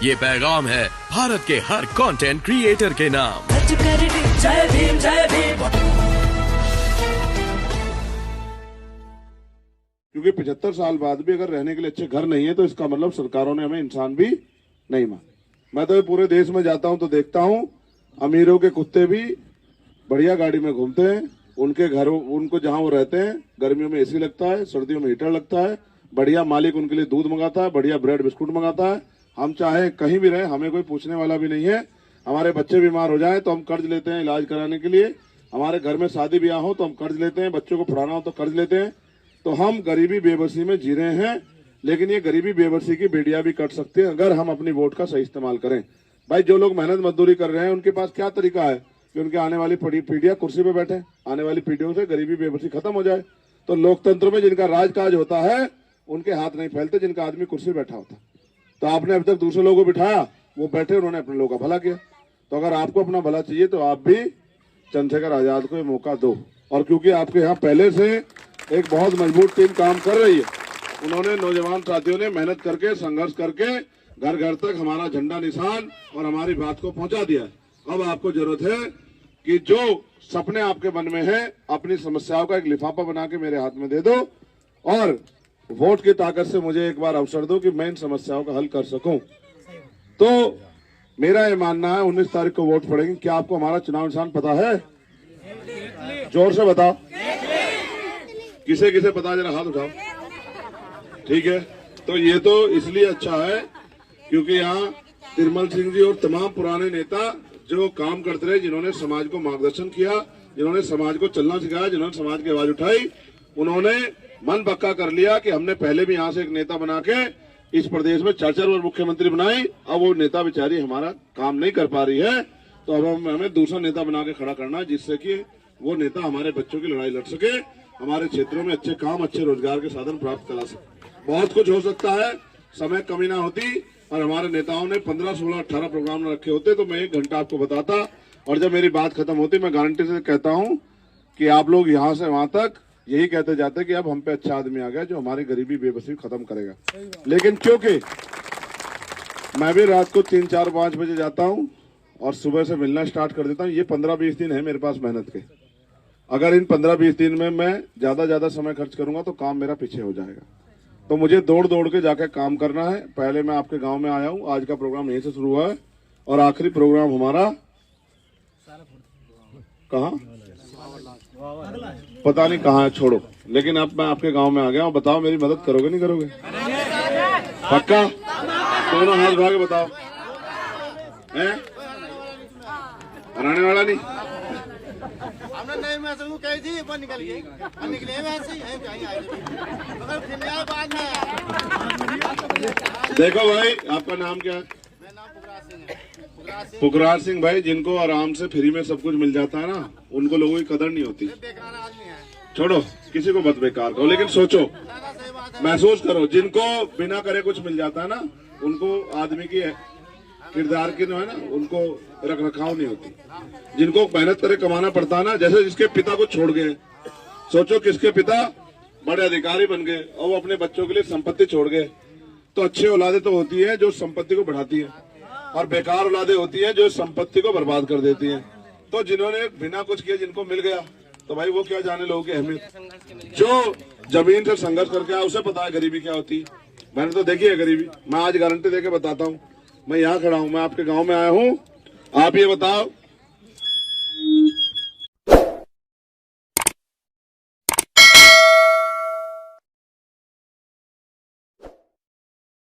ये पैगाम है भारत के हर कंटेंट क्रिएटर के नाम। जय भीम जय भीम। क्योंकि 75 साल बाद भी अगर रहने के लिए अच्छे घर नहीं है तो इसका मतलब सरकारों ने हमें इंसान भी नहीं माना। मैं तो पूरे देश में जाता हूं तो देखता हूं अमीरों के कुत्ते भी बढ़िया गाड़ी में घूमते हैं, उनके घरों उनको जहां वो रहते हैं गर्मियों में एसी लगता है, सर्दियों में हीटर लगता है, बढ़िया मालिक उनके लिए दूध मंगाता है, बढ़िया ब्रेड बिस्कुट मंगाता है। हम चाहे कहीं भी रहे, हमें कोई पूछने वाला भी नहीं है। हमारे बच्चे बीमार हो जाए तो हम कर्ज लेते हैं इलाज कराने के लिए, हमारे घर में शादी ब्याह हो तो हम कर्ज लेते हैं, बच्चों को पढ़ाना हो तो कर्ज लेते हैं। तो हम गरीबी बेबसी में जी रहे हैं, लेकिन ये गरीबी बेबसी की बेड़ियां भी कट सकते हैं अगर हम अपनी वोट का सही इस्तेमाल करें। भाई जो लोग मेहनत मजदूरी कर रहे हैं उनके पास क्या तरीका है कि उनके आने वाली पीढ़ियां कुर्सी पे बैठे, आने वाली पीढ़ियों से गरीबी बेबसी खत्म हो जाए। तो लोकतंत्र में जिनका राजकाज होता है उनके हाथ नहीं फैलते, जिनका आदमी कुर्सी बैठा होता। तो आपने अब तक दूसरे लोगों को बिठाया, वो बैठे, उन्होंने अपने लोगों का भला किया। तो अगर आपको अपना भला चाहिए तो आप भी चंद्रशेखर आजाद को ये मौका दो। और क्योंकि आपके यहाँ पहले से एक बहुत मजबूत टीम काम कर रही है, उन्होंने नौजवान साथियों ने मेहनत करके संघर्ष करके घर घर तक हमारा झंडा निशान और हमारी बात को पहुंचा दिया है। अब आपको जरूरत है कि जो सपने आपके मन में है अपनी समस्याओं का एक लिफाफा बना के मेरे हाथ में दे दो और वोट की ताकत से मुझे एक बार अवसर दो कि मैं इन समस्याओं का हल कर सकूं। तो मेरा ये मानना है 19 तारीख को वोट पड़ेगी। क्या आपको हमारा चुनाव निशान पता है? जोर से बताओ, किसे किसे पता, जरा हाथ उठाओ। ठीक है, तो ये तो इसलिए अच्छा है क्योंकि यहाँ तिरमल सिंह जी और तमाम पुराने नेता जो काम करते रहे, जिन्होंने समाज को मार्गदर्शन किया, जिन्होंने समाज को चलना सिखाया, जिन्होंने समाज की आवाज उठाई, उन्होंने मन पक्का कर लिया कि हमने पहले भी यहाँ से एक नेता बना के इस प्रदेश में 4 बार मुख्यमंत्री बनाई। अब वो नेता बेचारी हमारा काम नहीं कर पा रही है, तो अब हमें दूसरा नेता बना के खड़ा करना है जिससे कि वो नेता हमारे बच्चों की लड़ाई लड़ सके, हमारे क्षेत्रों में अच्छे काम, अच्छे रोजगार के साधन प्राप्त करा सके। बहुत कुछ हो सकता है, समय कमी ना होती और हमारे नेताओं ने 15, 16, 18 प्रोग्राम रखे होते तो मैं 1 घंटा आपको बताता। और जब मेरी बात खत्म होती मैं गारंटी से कहता हूं कि आप लोग यहां से वहां तक यही कहते जाते कि अब हम पे अच्छा आदमी आ गया जो हमारी गरीबी बेबसी खत्म करेगा। लेकिन क्योंकि मैं भी रात को 3, 4, 5 बजे जाता हूं और सुबह से मिलना स्टार्ट कर देता हूं, ये 15-20 दिन है मेरे पास मेहनत के। अगर इन 15-20 दिन में मैं ज्यादा समय खर्च करूंगा तो काम मेरा पीछे हो जाएगा। तो मुझे दौड़ के जाकर काम करना है। पहले मैं आपके गांव में आया हूं, आज का प्रोग्राम यहीं से शुरू हुआ है और आखिरी प्रोग्राम हमारा कहाँ पता नहीं कहाँ है, छोड़ो। लेकिन अब मैं आपके गांव में आ गया हूं, बताओ मेरी मदद करोगे नहीं करोगे? पक्का? दोनों हाथ उठा के बताओ। हैं? हराने वाला नहीं? हमने नहीं मैं सब कही थी पर निकल गई, निकले वैसे ही है कहीं आए मगर फिर बाद में। देखो भाई, आपका नाम क्या है? मेरा नाम पुगराज सिंह है। पुगराज सिंह भाई, जिनको आराम से फ्री में सब कुछ मिल जाता है ना, उनको लोगों की कदर नहीं होती। बेकार आदमी है, छोड़ो, किसी को मत बेकार करो, लेकिन सोचो, महसूस करो, जिनको बिना करे कुछ मिल जाता है ना, उनको आदमी की किरदार की जो है ना, उनको रख रखाव नहीं होती। जिनको मेहनत करे कमाना पड़ता है ना, जैसे जिसके पिता को छोड़ गए, सोचो किसके पिता बड़े अधिकारी बन गए और वो अपने बच्चों के लिए संपत्ति छोड़ गए। तो अच्छी औलादे तो होती है जो संपत्ति को बढ़ाती है और बेकार औलादे होती है जो संपत्ति को बर्बाद कर देती है। तो जिन्होंने बिना कुछ किए जिनको मिल गया तो भाई वो क्या जाने लोगों की अहमियत। जो जमीन से संघर्ष करके आया उसे पता है गरीबी क्या होती है। मैंने तो देखी है गरीबी, मैं आज गारंटी देके बताता हूँ। मैं यहाँ खड़ा हूँ, मैं आपके गांव में आया हूँ। आप ये बताओ